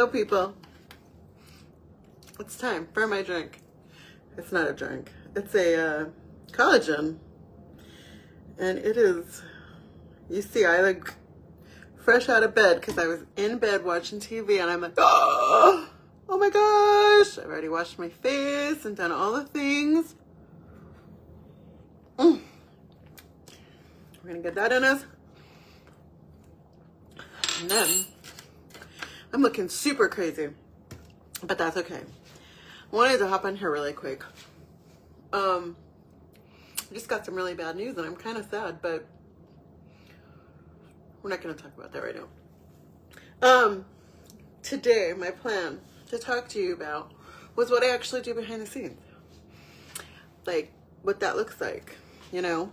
Hello people, it's time for my drink. It's not a drink, it's a collagen, and it is, you see, I look fresh out of bed because I was in bed watching TV and I'm like, oh my gosh, I've already washed my face and done all the things. We're gonna get that in us, and then I'm looking super crazy, but that's okay. I wanted to hop on here really quick. I just got some really bad news and I'm kind of sad, but we're not going to talk about that right now. Today, my plan to talk to you about was what I actually do behind the scenes. Like, what that looks like, you know?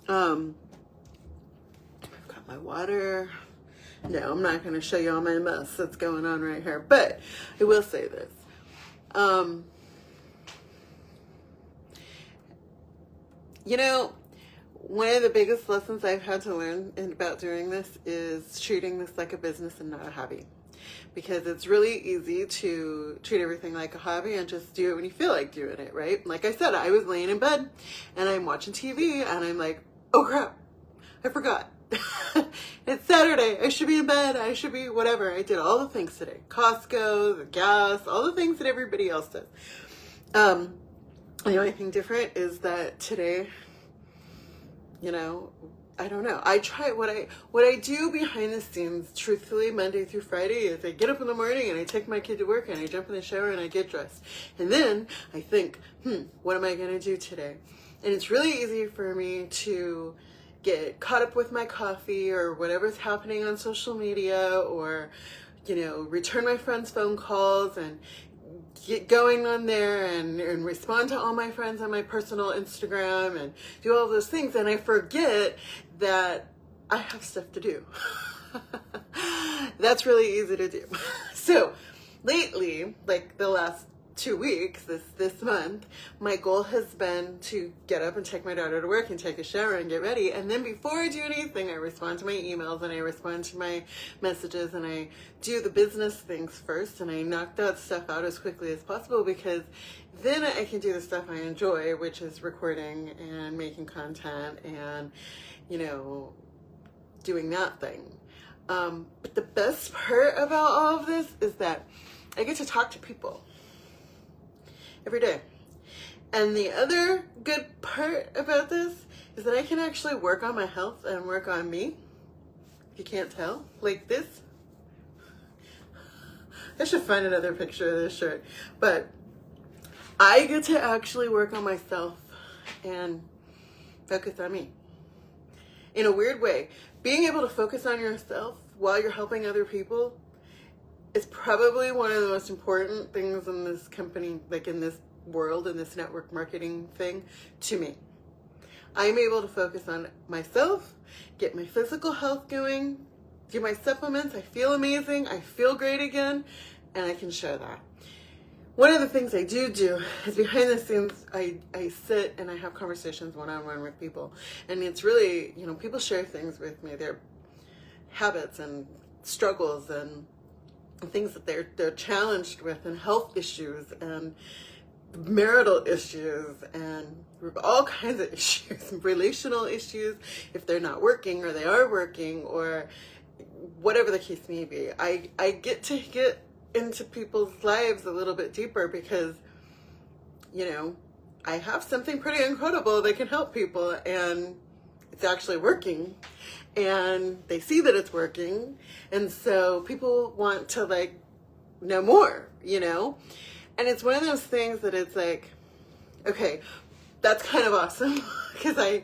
I've got my water. No, I'm not going to show you all my mess that's going on right here, but I will say this. You know, one of the biggest lessons I've had to learn about doing this is treating this like a business and not a hobby. Because it's really easy to treat everything like a hobby and just do it when you feel like doing it, right? Like I said, I was laying in bed and I'm watching TV and I'm like, oh crap, I forgot. It's Saturday. I should be in bed. I should be whatever. I did all the things today. Costco, the gas, all the things that everybody else does. The only thing different is that today, you know, I don't know. I try what I do behind the scenes, truthfully, Monday through Friday, is I get up in the morning and I take my kid to work and I jump in the shower and I get dressed. And then I think, what am I going to do today? And it's really easy for me to get caught up with my coffee or whatever's happening on social media, or, you know, return my friends' phone calls and get going on there and respond to all my friends on my personal Instagram and do all those things. And I forget that I have stuff to do. That's really easy to do. So lately, like the last 2 weeks, this month, my goal has been to get up and take my daughter to work and take a shower and get ready. And then before I do anything, I respond to my emails and I respond to my messages and I do the business things first and I knock that stuff out as quickly as possible, because then I can do the stuff I enjoy, which is recording and making content and, you know, doing that thing. But the best part about all of this is that I get to talk to people every day. And the other good part about this is that I can actually work on my health and work on me. If you can't tell, like this. I should find another picture of this shirt. But I get to actually work on myself and focus on me. In a weird way, being able to focus on yourself while you're helping other people is probably one of the most important things in this company, like in this world, in this network marketing thing, to me. I'm able to focus on myself, get my physical health going, do my supplements, I feel amazing, I feel great again, and I can show that. One of the things I do is behind the scenes, I sit and I have conversations one-on-one with people. And it's really, you know, people share things with me, their habits and struggles and things that they're challenged with, and health issues and marital issues and all kinds of issues, relational issues, if they're not working or they are working, or whatever the case may be. I get to get into people's lives a little bit deeper because, you know, I have something pretty incredible that can help people, and it's actually working. And they see that it's working, and so people want to, like, know more, you know? And it's one of those things that it's like, okay, that's kind of awesome, because I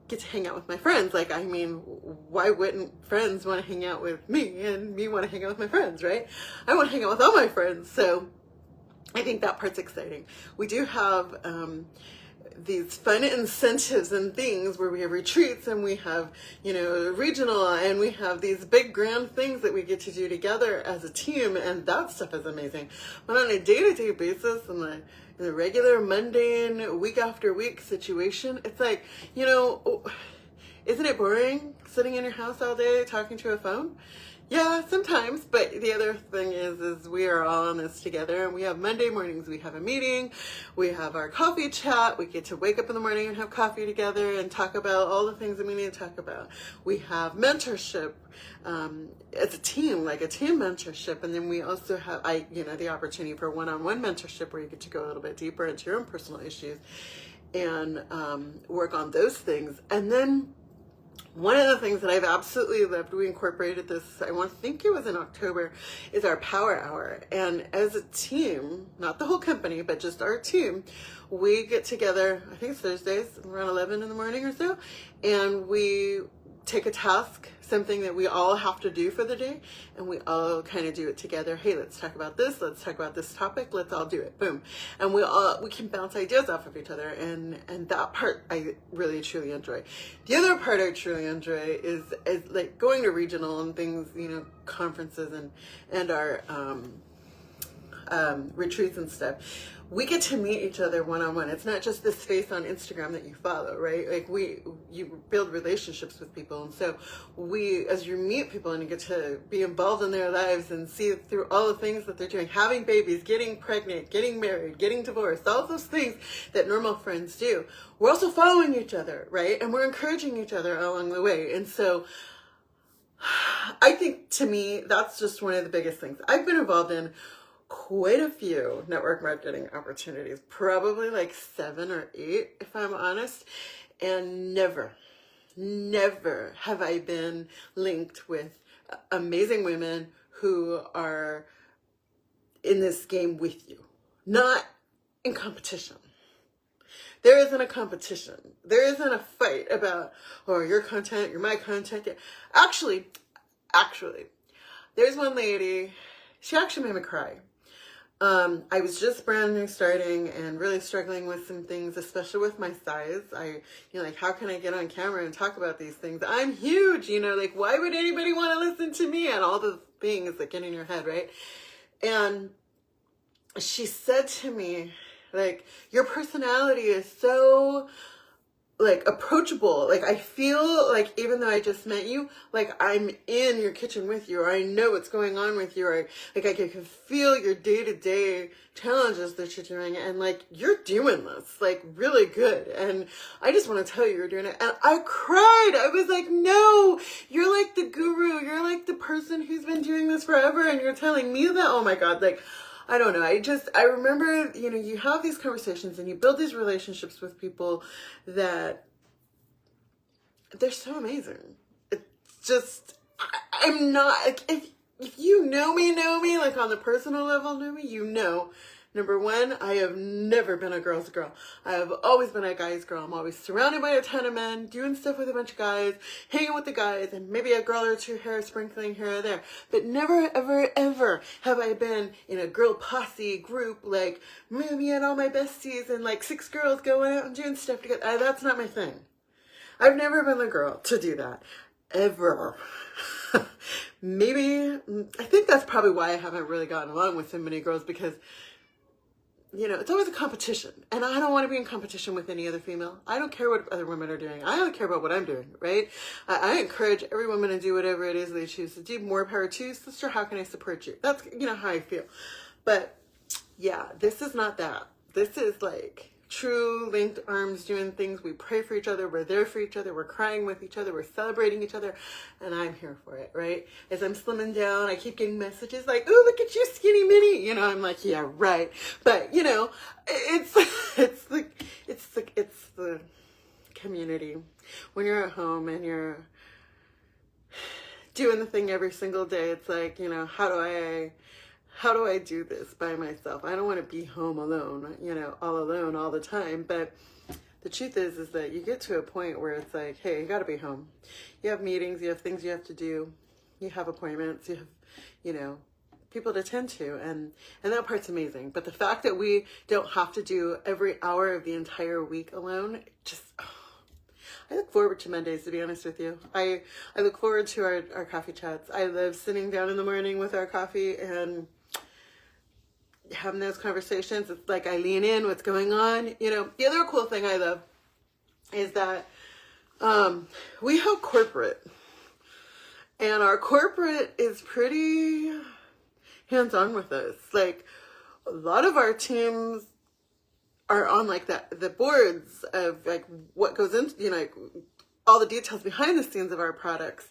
get to hang out with my friends. Like, I mean, why wouldn't friends want to hang out with me, and me want to hang out with my friends, right? I want to hang out with all my friends, so I think that part's exciting. We do have these fun incentives and things where we have retreats and we have, you know, regional, and we have these big grand things that we get to do together as a team, and that stuff is amazing. But on a day-to-day basis, in the regular mundane week after week situation, it's like, you know, isn't it boring sitting in your house all day talking to a phone? Yeah, sometimes, but the other thing is we are all in this together, and we have Monday mornings, we have a meeting, we have our coffee chat, we get to wake up in the morning and have coffee together and talk about all the things that we need to talk about. We have mentorship, as a team, like a team mentorship, and then we also have, the opportunity for one-on-one mentorship where you get to go a little bit deeper into your own personal issues and work on those things. And then one of the things that I've absolutely loved, we incorporated this, I think it was in October, is our power hour. And as a team, not the whole company, but just our team, we get together, I think it's Thursdays, around 11 in the morning or so, and we take a task, something that we all have to do for the day, and we all kind of do it together. Hey, let's talk about this. Let's talk about this topic. Let's all do it. Boom. And we can bounce ideas off of each other. And that part I really, truly enjoy. The other part I truly enjoy is like going to regional and things, conferences and our retreats and stuff. We get to meet each other one-on-one. It's not just this face on Instagram that you follow, right? Like you build relationships with people. And so as you meet people and you get to be involved in their lives and see through all the things that they're doing, having babies, getting pregnant, getting married, getting divorced, all of those things that normal friends do. We're also following each other, right? And we're encouraging each other along the way. And so I think, to me, that's just one of the biggest things. I've been involved in quite a few network marketing opportunities, probably like 7 or 8, if I'm honest. And never have I been linked with amazing women who are in this game with you, not in competition. There isn't a competition. There isn't a fight about, oh, your content, you're my content. Actually, there's one lady, she actually made me cry. I was just brand new starting and really struggling with some things, especially with my size. How can I get on camera and talk about these things? I'm huge, why would anybody want to listen to me? And all the things that get in your head, right? And she said to me, your personality is so approachable. I feel like even though I just met you, I'm in your kitchen with you, or I know what's going on with you, or I can feel your day-to-day challenges that you're doing, and you're doing this really good, and I just want to tell you you're doing it. And I cried. I was like, no, you're like the guru, you're like the person who's been doing this forever, and you're telling me that. Oh my God, I don't know. I remember, you have these conversations and you build these relationships with people that they're so amazing. It's just, I'm not, if you know me, on the personal level, know me, number one, I have never been a girl's girl. I have always been a guy's girl. I'm always surrounded by a ton of men, doing stuff with a bunch of guys, hanging with the guys, and maybe a girl or two here, sprinkling here or there. But never, ever, ever have I been in a girl posse group, me and all my besties and 6 girls going out and doing stuff together. That's not my thing. I've never been the girl to do that. Ever. Maybe, I think that's probably why I haven't really gotten along with so many girls, because it's always a competition, and I don't want to be in competition with any other female. I don't care what other women are doing. I don't care about what I'm doing, right? I encourage every woman to do whatever it is they choose to do. More power to you, sister. How can I support you? That's, how I feel. But yeah, this is not that. This is true linked arms doing things. We pray for each other. We're there for each other. We're crying with each other. We're celebrating each other. And I'm here for it, right? As I'm slimming down, I keep getting messages oh, look at you, skinny mini. I'm like, yeah, right. But, it's the community. When you're at home and you're doing the thing every single day, it's how do I do this by myself? I don't want to be home alone, all alone all the time. But the truth is that you get to a point where it's hey, you got to be home. You have meetings, you have things you have to do, you have appointments, you have, people to tend to. And that part's amazing. But the fact that we don't have to do every hour of the entire week alone, I look forward to Mondays, to be honest with you. I look forward to our coffee chats. I love sitting down in the morning with our coffee and having those conversations. It's I lean in, what's going on. The other cool thing I love is that we help corporate. And our corporate is pretty hands-on with us. Like, a lot of our teams are on like the boards of like what goes into, you know, like all the details behind the scenes of our products.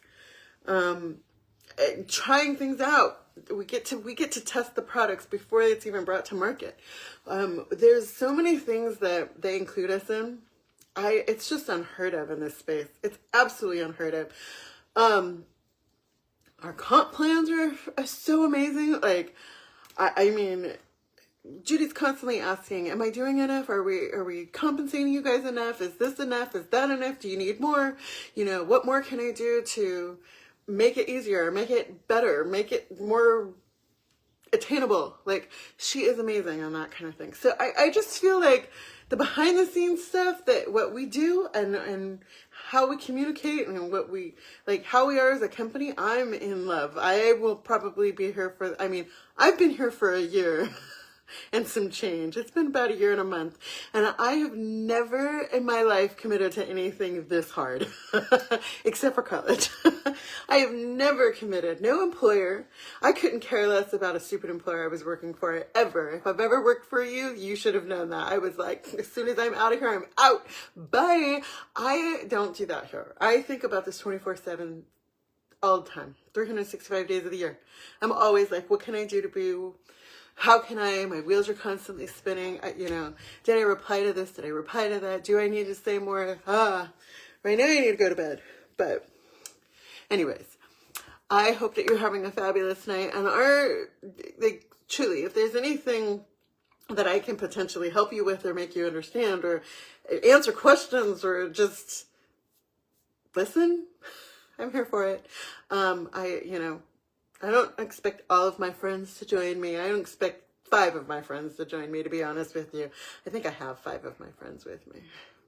Trying things out. We get to test the products before it's even brought to market. There's so many things that they include us in. It's just unheard of in this space. It's absolutely unheard of. Our comp plans are so amazing. Like, I mean, Judy's constantly asking, am I doing enough? Are we compensating you guys enough? Is this enough? Is that enough? Do you need more? You know, what more can I do to make it easier, make it better, make it more attainable? Like, she is amazing on that kind of thing. So I just feel like the behind the scenes stuff, that what we do and how we communicate and what we, like how we are as a company, I'm in love. I will probably be here for, I mean, I've been here for a year and some change. It's been about a year and a month. And I have never in my life committed to anything this hard, except for college. I have never committed. No employer. I couldn't care less about a stupid employer I was working for ever. If I've ever worked for you, you should have known that. I was like, as soon as I'm out of here, I'm out. Bye. I don't do that here. I think about this 24/7 all the time, 365 days of the year. I'm always like, what can I do to be, how can I, my wheels are constantly spinning. You know, did I reply to this? Did I reply to that? Do I need to say more? Right now I need to go to bed. But anyways, I hope that you're having a fabulous night. And like, truly, if there's anything that I can potentially help you with or make you understand or answer questions or just listen, I'm here for it. I don't expect all of my friends to join me. I don't expect 5 of my friends to join me, to be honest with you. I think I have 5 of my friends with me.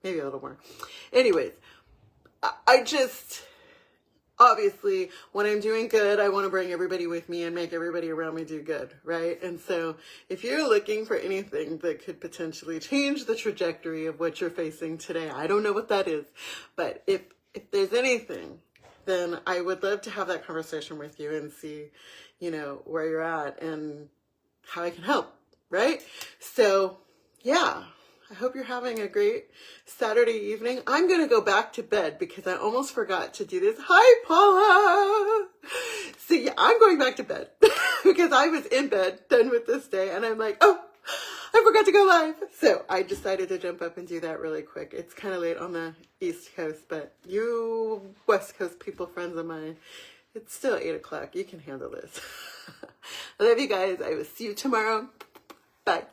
Maybe a little more. Anyways, I just, obviously, when I'm doing good, I want to bring everybody with me and make everybody around me do good, right? And so if you're looking for anything that could potentially change the trajectory of what you're facing today, I don't know what that is, but if there's anything, then I would love to have that conversation with you and see, you know, where you're at and how I can help, right? So, yeah, I hope you're having a great Saturday evening. I'm going to go back to bed because I almost forgot to do this. Hi, Paula! So, yeah, I'm going back to bed because I was in bed, done with this day, and I'm like, oh, I forgot to go live. So I decided to jump up and do that really quick. It's kind of late on the East Coast, but you West Coast people, friends of mine, it's still 8 o'clock. You can handle this. I love you guys. I will see you tomorrow. Bye.